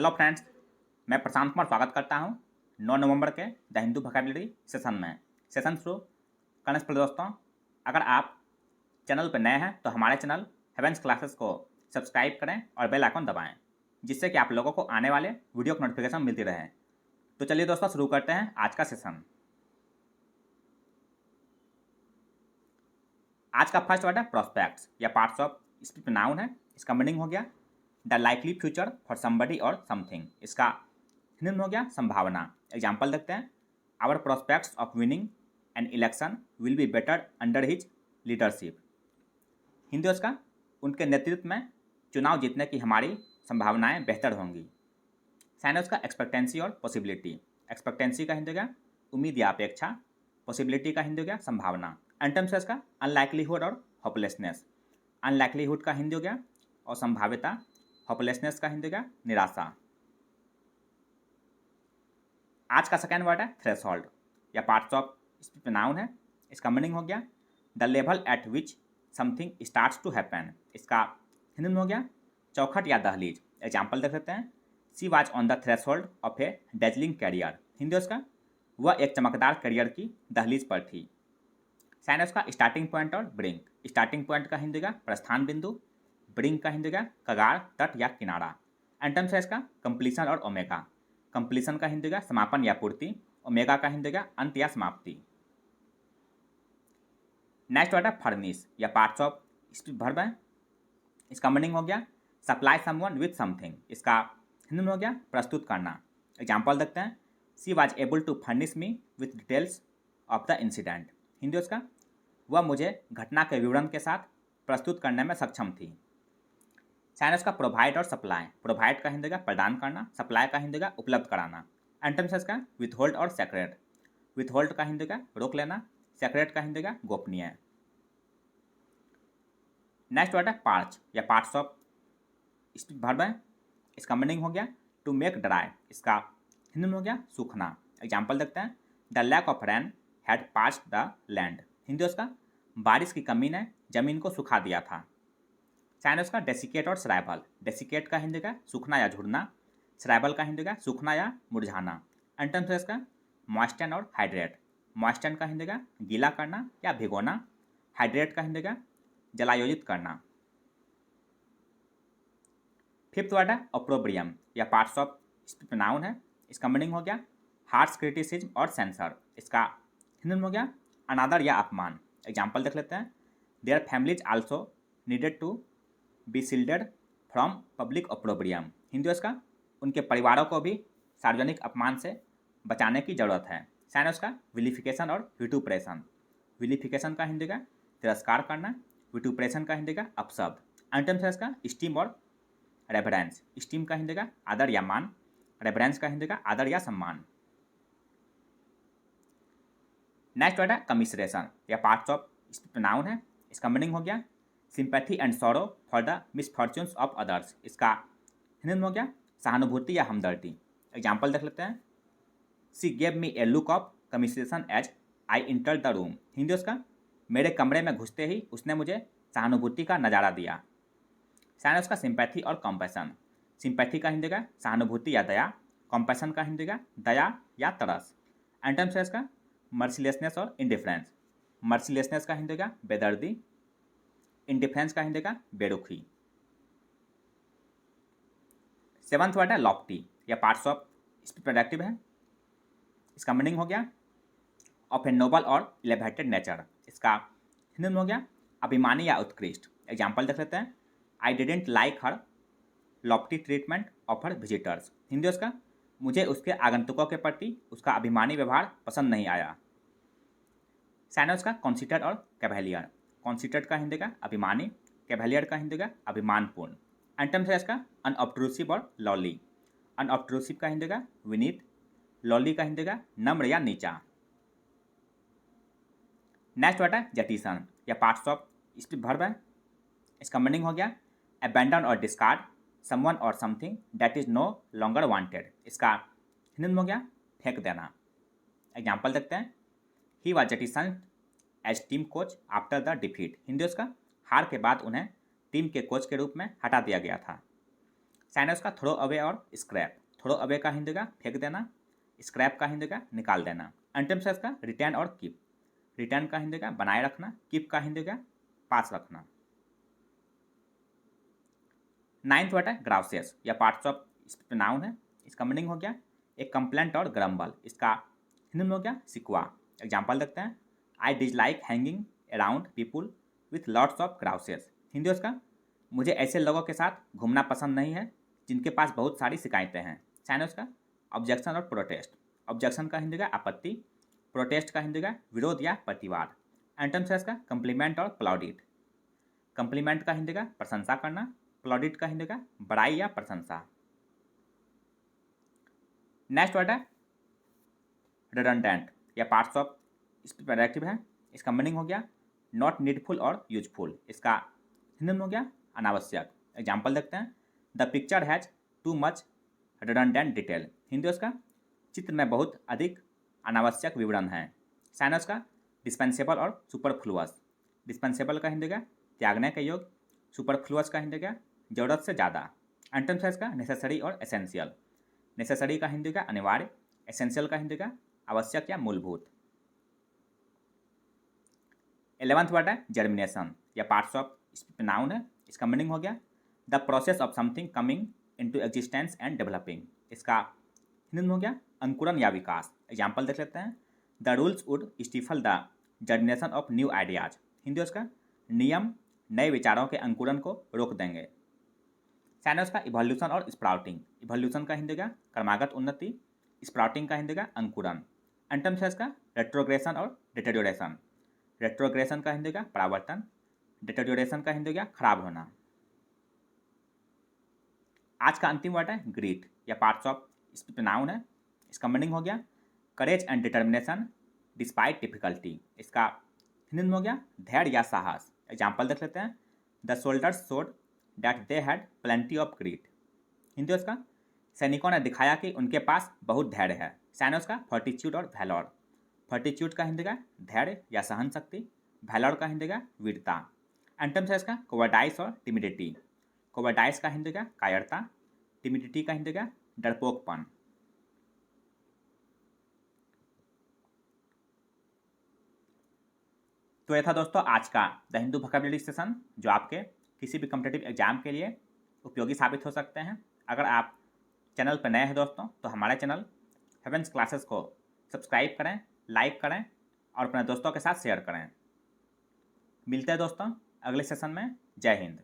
Hello friends, मैं प्रशांत कुमार स्वागत करता हूं 9 नवंबर के द हिंदू वोकैबुलरी सेशन में। सेशन शुरू करने से पहले दोस्तों, अगर आप चैनल पर नए हैं तो हमारे चैनल हेवेंस क्लासेस को सब्सक्राइब करें और बेल आइकन दबाएं, जिससे कि आप लोगों को आने वाले वीडियो की नोटिफिकेशन मिलती रहे। तो चलिए दोस्तों, शुरू करते हैं आज का सेशन। आज का फर्स्ट वर्ड है प्रोस्पेक्ट्स या पार्ट्स ऑफ स्पीच नाउन है। इसका मीनिंग हो गया the likely future for somebody और समथिंग। इसका हिंदी में हो गया संभावना। एग्जाम्पल देखते हैं। Our prospects of winning an election will be better under his leadership. Hindi उसका उनके नेतृत्व में चुनाव जीतने की हमारी संभावनाएं बेहतर होंगी। साइन उसका एक्सपेक्टेंसी और पॉसिबिलिटी। एक्सपेक्टेंसी का हिंदी हो गया उम्मीद या अपेक्षा। पॉसिबिलिटी का हिंदी हो गया संभावना। एंटम से इसका अनलाइकलीहुड और होपलेसनेस। अनलाइकलीहुड का हिंदी हो गया असंभाव्यता। होपलेसनेस का हिंदी हो गया निराशा। आज का सेकेंड वर्ड है थ्रेशोल्ड या पार्ट्स ऑफ स्पीच नाउन है। इसका मीनिंग हो गया the level at which something starts to happen. इसका हिंदी में हो गया चौखट या दहलीज। एग्जाम्पल देख सकते हैं। She was on the threshold of a dazzling career. Hindi उसका वह एक चमकदार करियर की दहलीज पर थी। साइन उसका स्टार्टिंग पॉइंट और ब्रिंक। स्टार्टिंग पॉइंट का हिंदी का प्रस्थान बिंदु। ब्रिंक का हिंदी का कगार, तट या किनारा। एंटम से इसका कंप्लीशन और ओमेगा। कंप्लीशन का हिंदी का समापन या पूर्ति। ओमेगा का हिंदी का अंत या समाप्ति। नेक्स्ट वर्ड है फर्निश या पार्ट्स ऑफ स्पीच वर्ब है। इसका मीनिंग हो गया सप्लाई समवन विथ समथिंग। इसका हिंदी में हो गया प्रस्तुत करना। एग्जाम्पल देखते हैं। She was able to furnish me with details of the incident. Hindi उसका वह मुझे घटना के विवरण के साथ प्रस्तुत करने में सक्षम थी। साइनस का प्रोवाइड और सप्लाई। प्रोवाइड का हिंदी का प्रदान करना। सप्लाई का हिंदी का उपलब्ध कराना। एंटम्स का विथहोल्ड और सेक्रेट। विथहोल्ड का हिंदी का रोक लेना। सेक्रेट का हिंदी का गोपनीय। नेक्स्ट वर्ड है पार्च या पार्ट्स ऑफ स्पीच वर्ब है। इसका मीनिंग हो गया टू मेक ड्राई। इसका हिंदी में हो गया सूखना। एग्जाम्पल देखते हैं। The lack of rain had parched the land. Hindi उसका बारिश की कमी ने जमीन को सुखा दिया था। साइनस का डेसिकेट और श्राइबल। डेसिकेट का हिंदी का सूखना या झुरना। श्राइबल का हिंदी का सूखना या मुरझाना। एंटम्स का मॉइस्टन और हाइड्रेट। मॉइस्टन का हिंदी का गीला करना या भिगोना। हाइड्रेट का हिंदी का जलायोजित करना। फिफ्थ वर्ड है ऑप्रोब्रियम या पार्ट्स ऑफ स्पीच नाउन है। इसका मीनिंग हो गया हार्श क्रिटिसिज्म और सेंसर। इसका हिंदी में हो गया अनादर या अपमान। एग्जाम्पल देख लेते हैं। Their families also needed to be shielded from public opprobrium. Hindi उसका उनके परिवारों को भी सार्वजनिक अपमान से बचाने की जरूरत है। साइन उसका विलिफिकेशन और विटुप्रेशन। विलिफिकेशन का हिंदी का तिरस्कार करना। विटुप्रेशन का हिंदी का अपशब्द। एंटम्स इसका स्टीम और रेफरेंस। स्टीम का हिंदी का आदर या मान। रेफरेंस का हिंदी का आदर या सम्मान। नेक्स्ट वर्ड है कमिसरेशन या पार्ट्स ऑफ स्पीच नाउन है। इसका मीनिंग हो गया sympathy and sorrow for the misfortunes of others. इसका हिंदी में हो गया सहानुभूति या हमदर्दी। एग्जाम्पल देख लेते हैं। She gave me a look of commiseration as I enter the room. Hindi उसका मेरे कमरे में घुसते ही उसने मुझे सहानुभूति का नज़ारा दिया। साइन उसका सिंपैथी और कॉम्पैशन। सिंपैथी का हिंदी का सहानुभूति या दया। कॉम्पैशन का हिंदी का दया या तरस। एंटम्स है इसका मर्सिलेसनेस और इंडिफरेंस। मर्सिलेसनेस का हिंदी का बेदर्दी। इंडिफरेंस का हिंदी का बेरुखी। सेवंथ वर्ड है लॉफ्टी या पार्ट्स ऑफ स्पीच प्रोडक्टिव है। इसका मीनिंग हो गया ऑफ ए नोबल और एलिवेटेड नेचर। इसका हिंदी में हो गया अभिमानी या उत्कृष्ट। एग्जाम्पल देख लेते हैं। I didn't like her Lofty treatment of her visitors. Hindi उसका मुझे उसके आगंतुकों के प्रति उसका अभिमानी व्यवहार पसंद नहीं आया। साइनस का कॉन्सिडर्ड और कैवेलियर। कॉन्सिडर्ड का हिंदी का अभिमानी। कैवेलियर का हिंदी का अभिमानपूर्ण। एंटम्स है इसका अनऑब्ट्रूसिव और लॉली। अनऑब्ट्रूसिव का हिंदी का विनीत। लॉली का हिंदी का नम्र या नीचा। नेक्स्ट वर्ड है जटिसन या पार्ट्स ऑफ स्पीच वर्ब है। इसका मीनिंग हो गया अबैंडन और डिस्कार्ड समवन और something that is no longer wanted. इसका हिंदी में हो गया फेंक देना। एग्जाम्पल देखते हैं। He was jettison as team coach after the defeat. Hindi उसका हार के बाद उन्हें टीम के कोच के रूप में हटा दिया गया था। साइन है उसका थ्रो अवे और स्क्रैप। थ्रो अवे का हिंदी का फेंक देना, स्क्रैप का हिंदी का निकाल देना। एंटोनिम्स है इसका रिटेन और कीप। रिटेन का हिंदी का बनाए रखना, कीप का हिंदी का पास रखना। 9th वर्ड है ग्राउसियस या पार्ट्स ऑफ नाउन है। इसका मीनिंग हो गया एक कंप्लेंट और ग्रम्बल। इसका हिंदी में हो गया सिकवा। एग्जाम्पल देखते हैं, I dislike hanging around people with lots of grouses. Hindi उसका मुझे ऐसे लोगों के साथ घूमना पसंद नहीं है जिनके पास बहुत सारी शिकायतें हैं। साइन उसका ऑब्जेक्शन और प्रोटेस्ट। ऑब्जेक्शन का हिंदी का आपत्ति, प्रोटेस्ट का हिंदी का विरोध या प्रतिवाद। एंटोनिम्स है इसका कंप्लीमेंट और प्लॉडिट। कंप्लीमेंट का हिंदी का प्रशंसा करना, प्लॉडिट का हिंदी का बड़ाई या प्रशंसा। नेक्स्ट वर्ड है रिडंडेंट या पार्ट्स ऑफ पैराग्राफ है। इसका मीनिंग हो गया नॉट नीडफुल और यूजफुल। इसका हिंदी में हो गया अनावश्यक। एग्जाम्पल देखते हैं, the picture has too much redundant detail. Hindi उसका चित्र में बहुत अधिक अनावश्यक विवरण है। साइन उसका डिस्पेंसेबल और सुपरफ्लुअस। डिस्पेंसेबल का हिंदी का त्यागने के योग, सुपरफ्लुअस का हिंदी का जरूरत से ज़्यादा। एंटोनिम्स है इसका नेसेसरी और एसेंशियल। नेसेसरी का हिंदी का अनिवार्य, एसेंशियल का हिंदी का आवश्यक या मूलभूत। 11th वर्ड है जर्मिनेशन या पार्ट्स ऑफ नाउन है। इसका मीनिंग हो गया the process of something coming into existence and developing. इसका हिंदी में हो गया अंकुरन या विकास। एग्जाम्पल देख लेते हैं, the rules would stifle the germination of new ideas. Hindi उसका नियम नए विचारों के अंकुरन को रोक देंगे। साइन है उसका इवोल्यूशन और स्प्राउटिंग। इवोल्यूशन का हिंदी का क्रमागत उन्नति, स्प्राउटिंग का हिंदी का अंकुरन। एंटोनिम्स है इसका रेट्रोग्रेशन और डिटेरियोरेशन। रेट्रोग्रेशन का हिंदी का परावर्तन, डिटेरियोरेशन का हिंदी का खराब होना। आज का अंतिम वर्ड है ग्रीट या पार्ट्स ऑफ नाउन है। इसका मीनिंग हो गया courage and determination despite difficulty. इसका हिंदी में हो गया धैर्य या साहस। एग्जाम्पल देख लेते हैं, the soldiers showed that they had plenty of greet. Hindi उसका सैनिकों ने दिखाया कि उनके पास बहुत धैर्य है। साइन उसका फॉर्टिट्यूड और वैलोर। फॉर्टिट्यूड का हिंदी का धैर्य या सहन शक्ति, वैलोर का हिंदी का वीरता। एंटोनिम्स है इसका कोवर्डाइस और टिमिडिटी। कोवर्डाइस का हिंदी का कायरता, टिमिडिटी का हिंदी का डरपोकपन। तो यह था दोस्तों आज का द हिंदू वोकैबुलरी सेशन, जो आपके किसी भी कॉम्पिटिटिव एग्जाम के लिए उपयोगी साबित हो सकते हैं। अगर आप चैनल पर नए हैं दोस्तों, तो हमारे चैनल हेवेंस क्लासेस को सब्सक्राइब करें, लाइक करें और अपने दोस्तों के साथ शेयर करें। मिलते हैं दोस्तों अगले सेशन में। जय हिंद।